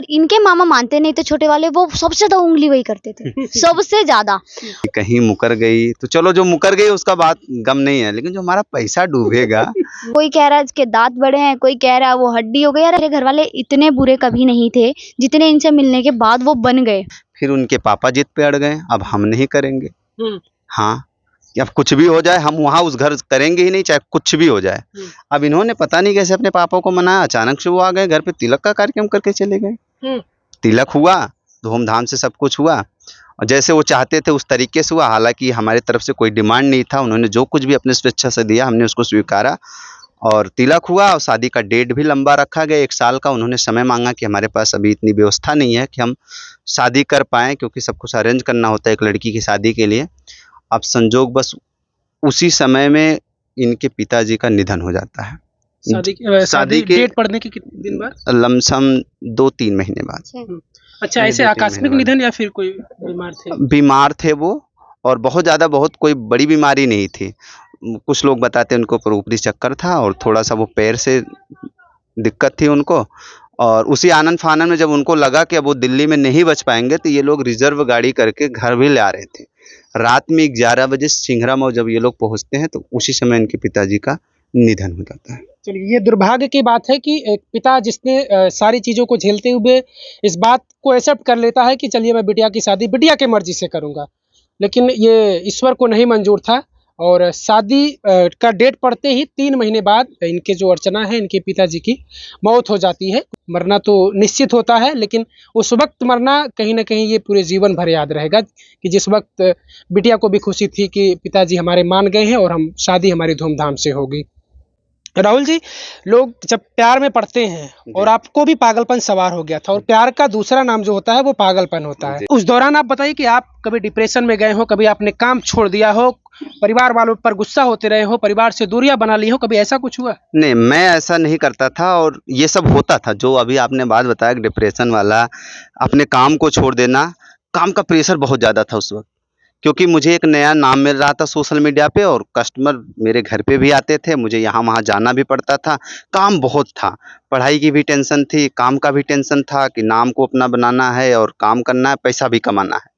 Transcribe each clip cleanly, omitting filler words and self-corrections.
और इनके मामा मानते नहीं थे छोटे वाले, वो सबसे ज्यादा उंगली वही करते थे सबसे ज्यादा। कहीं मुकर गई तो चलो, जो मुकर गई उसका बात गम नहीं है, लेकिन जो हमारा पैसा डूबेगा। कोई कह रहा है इसके दांत बड़े हैं, कोई कह रहा है वो हड्डी हो गई। यार घर वाले इतने बुरे कभी नहीं थे जितने इनसे मिलने के बाद वो बन गए। फिर उनके पापा जिद पे अड़ गए, अब हम नहीं करेंगे। हाँ, अब कुछ भी हो जाए हम वहाँ उस घर करेंगे ही नहीं, चाहे कुछ भी हो जाए। अब इन्होंने पता नहीं कैसे अपने पापा को मनाया, अचानक से वो आ गए घर पे, तिलक का कार्यक्रम करके चले गए। तिलक हुआ, धूमधाम से सब कुछ हुआ, और जैसे वो चाहते थे उस तरीके से हुआ। हालांकि हमारी तरफ से कोई डिमांड नहीं था, उन्होंने जो कुछ भी अपने स्वेच्छा से दिया हमने उसको स्वीकारा, और तिलक हुआ। और शादी का डेट भी लंबा रखा गया, 1 साल का। उन्होंने समय मांगा कि हमारे पास अभी इतनी व्यवस्था नहीं है कि हम शादी कर पाएँ, क्योंकि सब कुछ अरेंज करना होता है एक लड़की की शादी के लिए। अब संजोग बस उसी समय में इनके पिताजी का निधन हो जाता है। शादी के डेट पड़ने के कितने दिन बाद? लमसम 2-3 महीने बाद। अच्छा, ऐसे आकस्मिक निधन या फिर कोई बीमार थे? बीमार थे वो, और बहुत ज़्यादा, बहुत कोई बड़ी बीमारी नहीं थी। कुछ लोग बताते हैं उनको ऊपरी चक्कर था, और थोड़ा सा वो पैर से दिक्कत थी उनको। और उसी आनन फानन में जब उनको लगा कि अब वो दिल्ली में नहीं बच पाएंगे, तो ये लोग रिजर्व गाड़ी करके घर भी ले आ रहे थे। रात में 11 बजे सिंघरामऊ जब ये लोग पहुंचते हैं, तो उसी समय इनके पिताजी का निधन हो जाता है। चलिए, ये दुर्भाग्य की बात है कि एक पिता जिसने सारी चीज़ों को झेलते हुए इस बात को एक्सेप्ट कर लेता है कि चलिए मैं बिटिया की शादी बिटिया के मर्जी से करूँगा, लेकिन ये ईश्वर को नहीं मंजूर था। और शादी का डेट पड़ते ही 3 महीने बाद इनके जो अर्चना है, इनके पिताजी की मौत हो जाती है। मरना तो निश्चित होता है, लेकिन उस वक्त मरना कहीं ना कहीं ये पूरे जीवन भर याद रहेगा कि जिस वक्त बिटिया को भी खुशी थी कि पिताजी हमारे मान गए हैं और हम शादी हमारी धूमधाम से होगी। राहुल जी, लोग जब प्यार में पड़ते हैं और आपको भी पागलपन सवार हो गया था, और प्यार का दूसरा नाम जो होता है वो पागलपन होता है। उस दौरान आप बताइए कि आप कभी डिप्रेशन में गए हो, कभी आपने काम छोड़ दिया हो, परिवार वालों पर गुस्सा होते रहे हो, परिवार से दूरियां बना ली हो, कभी ऐसा कुछ हुआ? नहीं, मैं ऐसा नहीं करता था, और ये सब होता था जो अभी आपने बात बताया, डिप्रेशन वाला, अपने काम को छोड़ देना। काम का प्रेशर बहुत ज़्यादा था उस वक्त, क्योंकि मुझे एक नया नाम मिल रहा था सोशल मीडिया पे, और कस्टमर मेरे घर पे भी आते थे, मुझे यहाँ वहाँ जाना भी पड़ता था, काम बहुत था। पढ़ाई की भी टेंशन थी, काम का भी टेंशन था कि नाम को अपना बनाना है और काम करना है, पैसा भी कमाना है।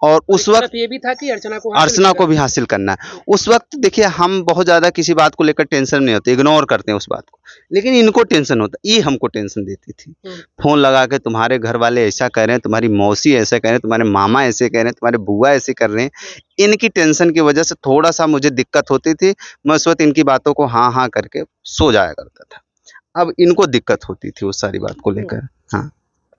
और उस वक्त ये भी था कि अर्चना को भी हासिल करना है। उस वक्त देखिए, हम बहुत ज़्यादा किसी बात को लेकर टेंशन नहीं होते, इग्नोर करते हैं उस बात को, लेकिन इनको टेंशन होता, ये हमको टेंशन देती थी। फ़ोन लगा के तुम्हारे घर वाले ऐसा कह रहे हैं, तुम्हारी मौसी ऐसा कह रहे हैं, तुम्हारे मामा ऐसे कह रहे हैं, तुम्हारे बुआ ऐसे कर रहे हैं। इनकी टेंशन की वजह से थोड़ा सा मुझे दिक्कत होती थी। मैं उस वक्त इनकी बातों को हाँ हाँ करके सो जाया करता था। अब इनको दिक्कत होती थी उस सारी बात को लेकर। हाँ,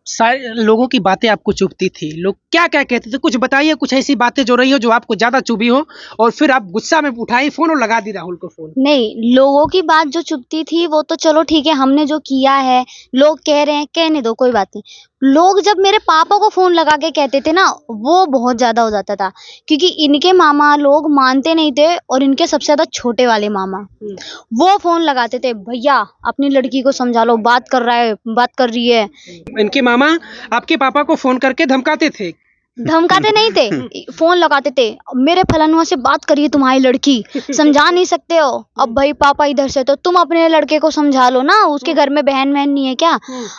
सारे लोगों की बातें आपको चुभती थी, लोग क्या क्या कहते थे? कुछ बताइए, कुछ ऐसी बातें जो रही हो जो आपको ज्यादा चुभी हो, और फिर आप गुस्सा में उठाई फोन और लगा दी राहुल को फोन। नहीं, लोगों की बात जो चुभती थी वो तो चलो ठीक है, हमने जो किया है, लोग कह रहे हैं, कहने दो, कोई बात नहीं। लोग जब मेरे पापा को फोन लगा के कहते थे ना, वो बहुत ज्यादा हो जाता था, क्योंकि इनके मामा लोग मानते नहीं थे, और इनके सबसे ज्यादा छोटे वाले मामा वो फोन लगाते थे, भैया अपनी लड़की को समझा लो, बात कर रहा है, बात कर रही है। इनके मामा आपके पापा को फोन करके धमकाते थे? धमकाते नहीं थे, फोन लगाते थे, मेरे फलानुआ से बात करिए तुम्हारी लड़की, समझा नहीं सकते हो? अब भाई पापा इधर से तो तुम अपने लड़के को समझा लो ना, उसके घर में बहन नहीं है क्या?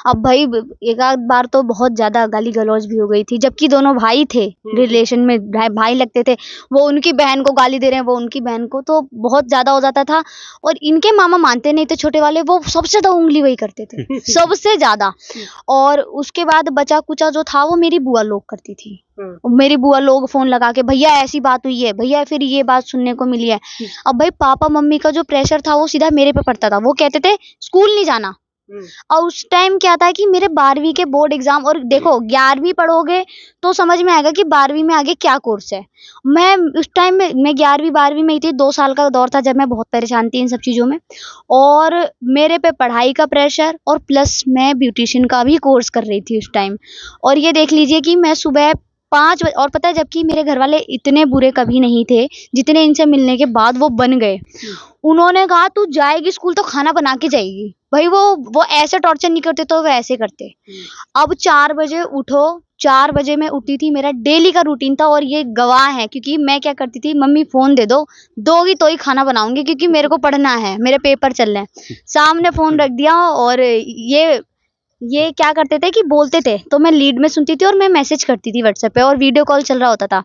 अब भाई एक आध बार तो बहुत ज्यादा गाली गलौज भी हो गई थी, जबकि दोनों भाई थे, रिलेशन में भाई लगते थे। वो उनकी बहन को गाली दे रहे हैं, वो उनकी बहन को, तो बहुत ज्यादा हो जाता था। और इनके मामा मानते नहीं थे छोटे वाले, वो सबसे ज्यादा उंगली वही करते थे सबसे ज्यादा। और उसके बाद बचा कुचा जो था वो मेरी बुआ लोग करती थी। मेरी बुआ लोग फोन लगा के, भैया ऐसी बात हुई है, भैया फिर ये बात सुनने को मिली है। अब भाई पापा मम्मी का जो प्रेशर था वो सीधा मेरे पे पड़ता था। वो कहते थे स्कूल नहीं जाना। और उस टाइम क्या था कि मेरे 12वीं के बोर्ड एग्जाम, और देखो 11वीं पढ़ोगे तो समझ में आएगा कि 12वीं में आगे क्या कोर्स है। मैं उस टाइम में, मैं 11वीं 12वीं में ही थी, 2 साल का दौर था जब मैं बहुत परेशान थी इन सब चीज़ों में। और मेरे पे पढ़ाई का प्रेशर, और प्लस मैं ब्यूटिशियन का भी कोर्स कर रही थी उस टाइम। और ये देख लीजिए कि मैं सुबह 5 बजे, और पता है जबकि मेरे घर वाले इतने बुरे कभी नहीं थे जितने इनसे मिलने के बाद वो बन गए। उन्होंने कहा तू जाएगी स्कूल तो खाना बना के जाएगी। भाई वो ऐसे टॉर्चर नहीं करते तो वो ऐसे करते। अब 4 बजे उठो, 4 बजे मैं उठी थी, मेरा डेली का रूटीन था, और ये गवाह है, क्योंकि मैं क्या करती थी, मम्मी फोन दे दो, दोगी तो ही खाना बनाऊंगी, क्योंकि मेरे को पढ़ना है, मेरे पेपर चल रहे हैं। सामने फोन रख दिया, और ये ये क्या करते थे कि बोलते थे तो मैं लीड में सुनती थी और मैं मैसेज करती थी व्हाट्सएप पे और वीडियो कॉल चल रहा होता था।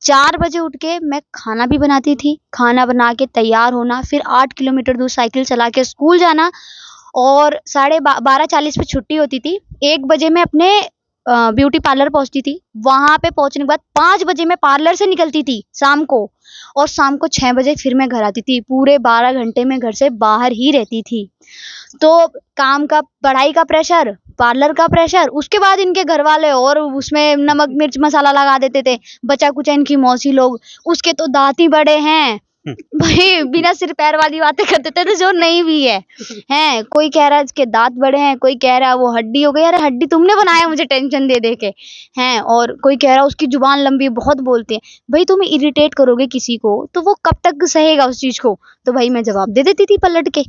4 बजे उठ के मैं खाना भी बनाती थी, खाना बना के तैयार होना, फिर 8 किलोमीटर दूर साइकिल चला के स्कूल जाना और साढ़े 12:40 पे छुट्टी होती थी। 1 बजे मैं अपने ब्यूटी पार्लर पहुंचती थी। वहां पे पहुंचने के बाद 5 बजे मैं पार्लर से निकलती थी शाम को और शाम को 6 बजे फिर मैं घर आती थी। पूरे 12 घंटे मैं घर से बाहर ही रहती थी। तो काम का, पढ़ाई का प्रेशर, पार्लर का प्रेशर, उसके बाद इनके घर वाले और उसमें नमक मिर्च मसाला लगा देते थे। बचा कुचा इनकी मौसी लोग, उसके तो दांत ही बड़े हैं भाई, बिना सिर पैर वाली बातें करते थे तो जो नहीं भी है। हैं कोई कह रहा है इसके दांत बड़े हैं, कोई कह रहा है वो हड्डी हो गई। अरे हड्डी तुमने बनाया मुझे टेंशन दे दे के। हैं और कोई कह रहा है उसकी जुबान लंबी है, बहुत बोलते हैं। भाई तुम इरिटेट करोगे किसी को तो वो कब तक सहेगा उस चीज को। तो भाई मैं जवाब दे देती थी पलट के।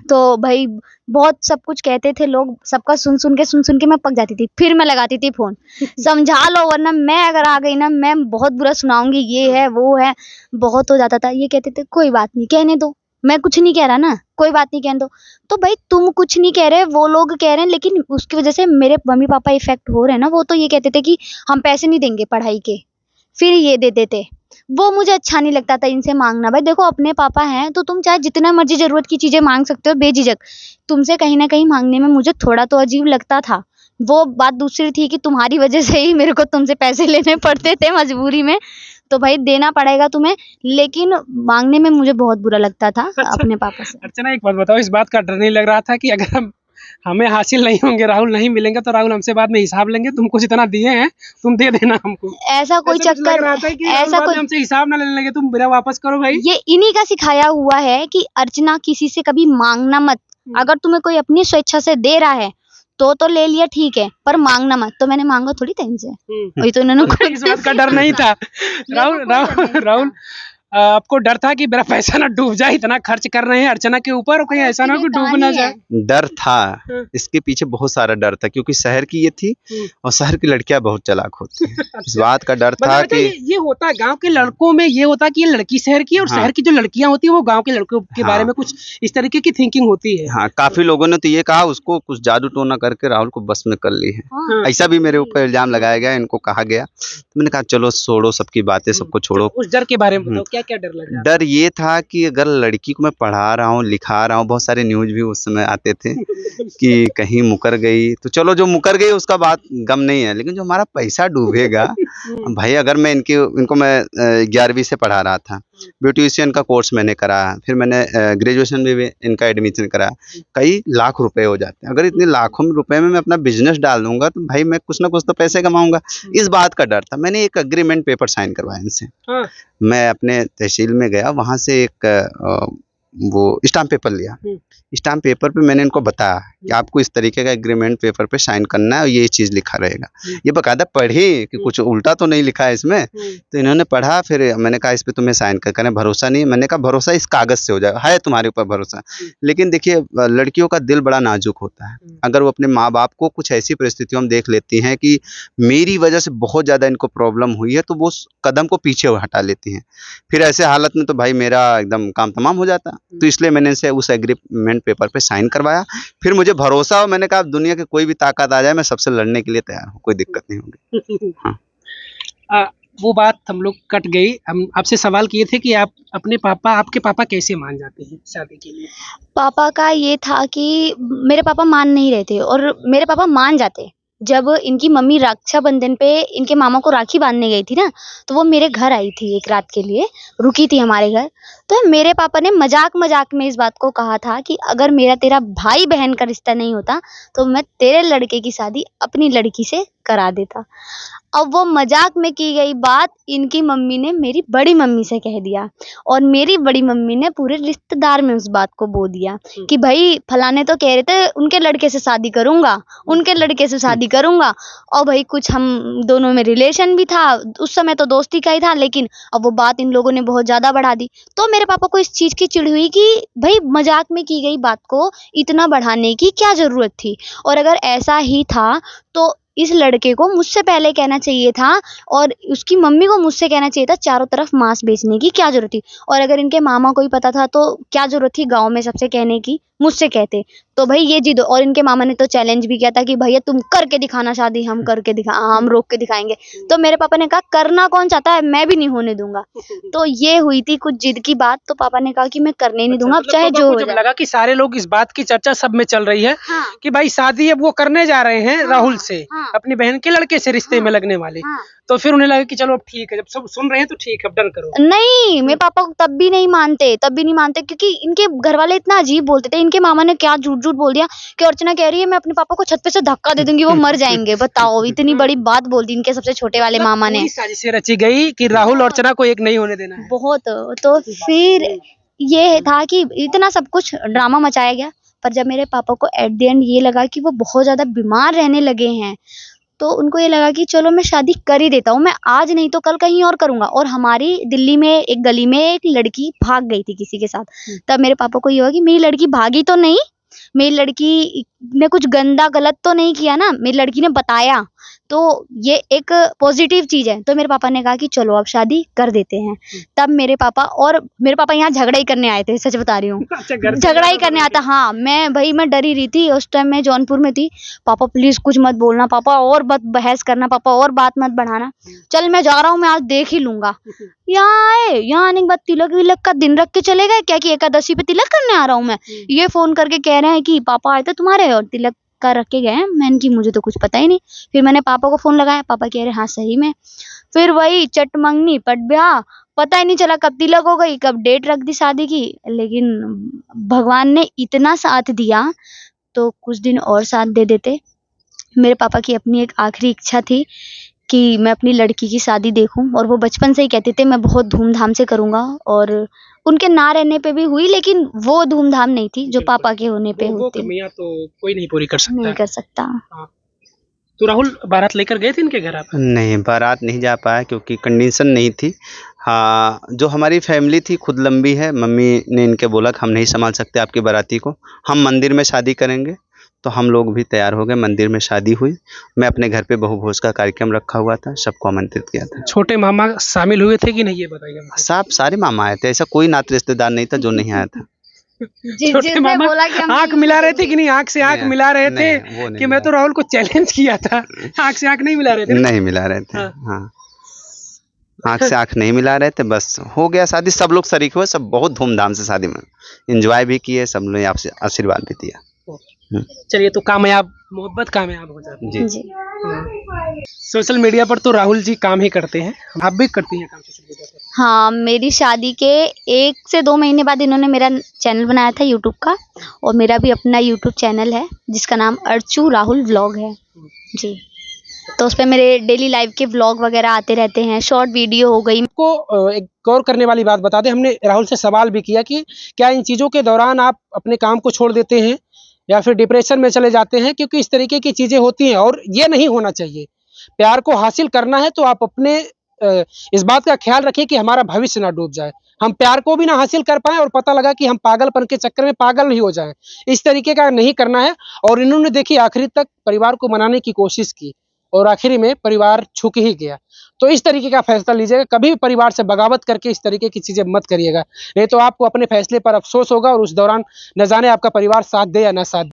तो भाई बहुत सब कुछ कहते थे लोग, सबका सुन सुन के मैं पक जाती थी। फिर मैं लगाती थी फोन, समझा लो वरना मैं अगर आ गई ना मैं बहुत बुरा सुनाऊंगी, ये है वो है, बहुत हो जाता था। ये कहते थे कोई बात नहीं कहने दो, मैं कुछ नहीं कह रहा ना, कोई बात नहीं कहने दो। तो भाई तुम कुछ नहीं कह रहे, वो लोग कह रहे हैं, लेकिन उसकी वजह से मेरे मम्मी पापा इफेक्ट हो रहे हैं ना। वो तो ये कहते थे कि हम पैसे नहीं देंगे पढ़ाई के, फिर ये देते थे। वो मुझे अच्छा नहीं लगता था इनसे मांगना। भाई देखो अपने पापा हैं तो तुम चाहे जितना मर्जी जरूरत की चीजें मांग सकते हो बेझिझक। तुमसे कहीं ना कहीं मांगने में मुझे थोड़ा तो अजीब लगता था। वो बात दूसरी थी कि तुम्हारी वजह से ही मेरे को तुमसे पैसे लेने पड़ते थे मजबूरी में। तो भाई देना पड़ेगा तुम्हें, लेकिन मांगने में मुझे बहुत बुरा लगता था अपने पापा से। अर्चना एक बात बताओ, इस बात का डर नहीं लग रहा था कि अगर हमें हासिल नहीं होंगे, राहुल नहीं मिलेंगे तो राहुल हमसे बाद में हिसाब लेंगे, तुमको जितना दिए हैं तुम दे देना हमको? ऐसा कोई ऐसा कुछ लग चक्कर, रहा था कि राहुल ऐसा बाद में कोई, हमसे हिसाब ना लेने लगे, तुम मेरा वापस करो भाई। ये इन्हीं का सिखाया हुआ है कि अर्चना किसी से कभी मांगना मत। अगर तुम्हें कोई अपनी स्वेच्छा से दे रहा है तो ले लिया ठीक है, पर मांगना मत। तो मैंने मांगा थोड़ी था इनसे, वही तो इन्होंने इस बात का डर नहीं था। राहुल आपको डर था कि मेरा पैसा ना डूब जाए, इतना खर्च कर रहे हैं अर्चना के ऊपर और कहीं ऐसा ना कि डूब ना जाए। डर था, इसके पीछे बहुत सारा डर था क्योंकि शहर की ये थी और शहर की लड़कियां बहुत चालाक होती हैं। इस बात का डर था मतलब कि ये होता है गांव के लड़कों में, ये होता है कि ये लड़की शहर की है और हाँ। शहर की जो लड़कियां होती है वो गांव के लड़कों के हाँ। बारे में कुछ इस तरीके की थिंकिंग होती है। हाँ, काफी लोगों ने तो ये कहा उसको कुछ जादू टोना करके राहुल को बस में कर ली है। हाँ। ऐसा भी मेरे ऊपर इल्जाम लगाया गया, इनको कहा गया। तो मैंने कहा चलो छोड़ो सबकी बातें, सबको छोड़ो। उस डर के बारे में बताओ, क्या क्या डर लग रहा डर ये था कि अगर लड़की को मैं पढ़ा रहा हूँ, लिखा रहा हूँ, बहुत सारे न्यूज भी उस समय आते थे कि कहीं मुकर गई, तो चलो जो मुकर गई उसका बात गम नहीं है, लेकिन जो हमारा पैसा डूबेगा भाई। अगर मैं इनको मैं 11वीं से पढ़ा रहा था, ब्यूटिशियन का कोर्स मैंने करा, फिर मैंने ग्रेजुएशन में भी इनका एडमिशन करा, कई लाख रुपए हो जाते हैं। अगर इतने लाखों रुपए में मैं अपना बिजनेस डाल दूंगा तो भाई मैं कुछ ना कुछ तो पैसे कमाऊंगा। इस बात का डर था। मैंने एक एग्रीमेंट पेपर साइन करवाया इनसे। हाँ। मैं अपने तहसील में गया, वहाँ से एक वो स्टाम्प पेपर लिया। स्टाम्प पेपर पे मैंने इनको बताया कि आपको इस तरीके का एग्रीमेंट पेपर पे साइन करना है और ये चीज़ लिखा रहेगा। ये बकायदा पढ़ी कि कुछ उल्टा तो नहीं लिखा है इसमें। तो इन्होंने पढ़ा, फिर मैंने कहा इस पे तुम्हें साइन करना, भरोसा नहीं। मैंने कहा भरोसा इस कागज़ से हो जाएगा, है तुम्हारे ऊपर भरोसा। लेकिन देखिए लड़कियों का दिल बड़ा नाजुक होता है। अगर वो अपने माँ बाप को कुछ ऐसी परिस्थितियों में देख लेती हैं कि मेरी वजह से बहुत ज़्यादा इनको प्रॉब्लम हुई है, तो वो उस कदम को पीछे हटा लेती हैं। फिर ऐसे हालत में तो भाई मेरा एकदम काम तमाम हो जाता। तो इसलिए मैंने इनसे उस एग्रीमेंट पेपर पे साइन करवाया। फिर मुझे भरोसा हो, मैंने कहा दुनिया की कोई भी ताकत आ जाए मैं सबसे लड़ने के लिए तैयार हूँ, कोई दिक्कत नहीं होगी। हाँ। वो बात हम लोग कट गई। हम आपसे सवाल किए थे कि आप अपने पापा, आपके पापा कैसे मान जाते हैं शादी के लिए? पापा का ये था कि मेरे पापा मान नहीं रहे थे और मेरे पापा मान जाते। जब इनकी मम्मी रक्षाबंधन पे इनके मामा को राखी बांधने गई थी ना, तो वो मेरे घर आई थी एक रात के लिए, रुकी थी हमारे घर। तो मेरे पापा ने मजाक मजाक में इस बात को कहा था कि अगर मेरा तेरा भाई बहन का रिश्ता नहीं होता तो मैं तेरे लड़के की शादी अपनी लड़की से करा देता। अब वो मजाक में की गई बात इनकी मम्मी ने मेरी बड़ी मम्मी से कह दिया और मेरी बड़ी मम्मी ने पूरे रिश्तेदार में उस बात को बो दिया कि भाई फलाने तो कह रहे थे उनके लड़के से शादी करूंगा, उनके लड़के से शादी करूंगा। और भाई कुछ हम दोनों में रिलेशन भी था, उस समय तो दोस्ती का ही था, लेकिन अब वो बात इन लोगों ने बहुत ज्यादा बढ़ा दी। तो मेरे पापा को इस चीज की चिढ़ हुई कि भाई मजाक में की गई बात को इतना बढ़ाने की क्या जरूरत थी। और अगर ऐसा ही था तो इस लड़के को मुझसे पहले कहना चाहिए था और उसकी मम्मी को मुझसे कहना चाहिए था चारों तरफ मांस बेचने की क्या जरूरत थी। और अगर इनके मामा को ही पता था तो क्या जरूरत थी गांव में सबसे कहने की, मुझसे कहते। तो भाई ये जिद, और इनके मामा ने तो चैलेंज भी किया था कि भैया तुम करके दिखाना शादी, हम करके हम रोक के दिखाएंगे। तो मेरे पापा ने कहा करना कौन चाहता है, मैं भी नहीं होने दूंगा। तो ये हुई थी कुछ जिद की बात, तो पापा ने कहा कि मैं करने ही नहीं दूंगा, अब मतलब चाहे पापा जो को हो जब जाए। लगा कि सारे लोग इस बात की चर्चा सब में चल रही है हाँ, कि भाई शादी अब वो करने जा रहे हैं हाँ, राहुल से, हाँ, अपनी बहन के लड़के से रिश्ते में हाँ, लगने वाले, हाँ। तो फिर उन्हें लगा कि चलो अब ठीक है, जब सब सुन रहे हैं तो ठीक है, अब डन करो। नहीं, मेरे पापा तब भी नहीं मानते, तब भी नहीं मानते, क्योंकि इनके घर वाले इतना अजीब बोलते थे। इनके मामा ने क्या झूठ-झूठ बोल दिया कि अर्चना कह रही है मैं अपने पापा को छत पे से धक्का दे दूंगी, वो मर जाएंगे। बताओ, इतनी बड़ी बात बोल दी इनके सबसे छोटे वाले मतलब मामा ने। पूरी साजिशें रची गई कि राहुल और अर्चना को एक नहीं होने देना है। बहुत। तो फिर ये था कि इतना सब कुछ ड्रामा मचाया गया, पर जब मेरे पापा को एट द एंड ये लगा कि वो बहुत ज्यादा बीमार रहने लगे हैं, तो उनको ये लगा कि चलो मैं शादी कर ही देता हूँ, मैं आज नहीं तो कल कहीं और करूंगा। और हमारी दिल्ली में एक गली में एक लड़की भाग गई थी किसी के साथ। तब मेरे पापा को ये हुआ कि मेरी लड़की भागी तो नहीं, मेरी लड़की ने कुछ गंदा गलत तो नहीं किया ना, मेरी लड़की ने बताया, तो ये एक पॉजिटिव चीज है। तो मेरे पापा ने कहा कि चलो अब शादी कर देते हैं। तब मेरे पापा यहाँ झगड़ा ही करने आए थे, सच बता रही हूँ। अच्छा, घर से झगड़ा ही ज्यादा करने बड़ा आता। हाँ, मैं डरी रही थी उस टाइम, मैं जौनपुर में थी। पापा प्लीज कुछ मत बोलना, पापा और मत बहस करना, पापा और बात मत बढ़ाना, चल मैं जा रहा हूँ, मैं आज देख ही लूंगा। यहाँ आए, यहाँ आने के बाद तिलक विलक का दिन रख के चले गए, क्या कि एकादशी पे तिलक करने आ रहा हूँ मैं। ये फोन करके कह रहे हैं कि पापा आए थे तुम्हारे और तिलक का रख के गए हैं। मैंने कि मुझे तो कुछ पता ही नहीं। फिर मैंने पापा को फोन लगाया, पापा कह रहे हाँ सही में। फिर वही चट मंगनी पट ब्याह, पता ही नहीं चला कब तिलक हो गई, कब डेट रख दी शादी की। लेकिन भगवान ने इतना साथ दिया तो कुछ दिन और साथ दे देते। मेरे पापा की अपनी एक आखिरी इच्छा थी कि मैं अपनी लड़की की शादी देखूं, और वो बचपन से ही कहते थे मैं बहुत धूमधाम से करूंगा। और उनके ना रहने पे भी हुई, लेकिन वो धूमधाम नहीं थी जो पापा के होने पे वो होती। कमियां तो कोई नहीं पूरी कर सकता। नहीं कर सकता। हाँ। तो राहुल बारात लेकर गए थे इनके घर आप? नहीं, बारात नहीं जा पाया क्योंकि कंडीशन नहीं थी। हाँ, जो हमारी फैमिली थी खुद लंबी है, मम्मी ने इनके बोला कि हम नहीं संभाल सकते आपकी बाराती को, हम मंदिर में शादी करेंगे। तो हम लोग भी तैयार हो गए, मंदिर में शादी हुई। मैं अपने घर पे बहु भोज का कार्यक्रम रखा हुआ था, सबको आमंत्रित किया था। छोटे मामा शामिल हुए थे कि नहीं, ये बताइए हमको। सारे मामा आए थे, ऐसा कोई नाते रिश्तेदार नहीं था जो नहीं आया था। छोटे मामा आंख मिला रहे थे कि नहीं, आंख से आंख नहीं, मिला रहे थे नहीं, वो नहीं कि मैं मिला। तो राहुल को चैलेंज किया था, आंख से आंख नहीं मिला रहे थे ना? नहीं मिला रहे थे। हाँ। हाँ, आंख से आंख नहीं मिला रहे थे, बस हो गया शादी। सब लोग शरीक हुए, सब बहुत धूमधाम से शादी में एंजॉय भी किए, सब ने आपसे आशीर्वाद भी दिया। चलिए, तो कामयाब, मोहब्बत कामयाब हो जाती जी। जी। है। सोशल मीडिया पर तो राहुल जी काम ही करते हैं, आप भी करती हैं काम सोशल मीडिया पर? हाँ, मेरी शादी के 1 से 2 महीने बाद इन्होंने मेरा चैनल बनाया था यूट्यूब का, और मेरा भी अपना यूट्यूब चैनल है जिसका नाम अर्चू राहुल व्लॉग है। जी। तो उस पे मेरे डेली लाइफ के व्लॉग वगैरह आते रहते हैं, शॉर्ट वीडियो हो गई। को एक गौर करने वाली बात बता दें, हमने राहुल से सवाल भी किया कि क्या इन चीज़ों के दौरान आप अपने काम को छोड़ देते हैं या फिर डिप्रेशन में चले जाते हैं, क्योंकि इस तरीके की चीज़ें होती हैं और ये नहीं होना चाहिए। प्यार को हासिल करना है तो आप अपने इस बात का ख्याल रखिए कि हमारा भविष्य ना डूब जाए, हम प्यार को भी ना हासिल कर पाएं और पता लगा कि हम पागलपन के चक्कर में पागल नहीं हो जाएं। इस तरीके का नहीं करना है। और इन्होंने देखिए आखिरी तक परिवार को मनाने की कोशिश की और आखिरी में परिवार झुक ही गया। तो इस तरीके का फैसला लीजिएगा, कभी भी परिवार से बगावत करके इस तरीके की चीज़ें मत करिएगा, नहीं तो आपको अपने फैसले पर अफसोस होगा और उस दौरान न जाने आपका परिवार साथ दे या ना साथ दे।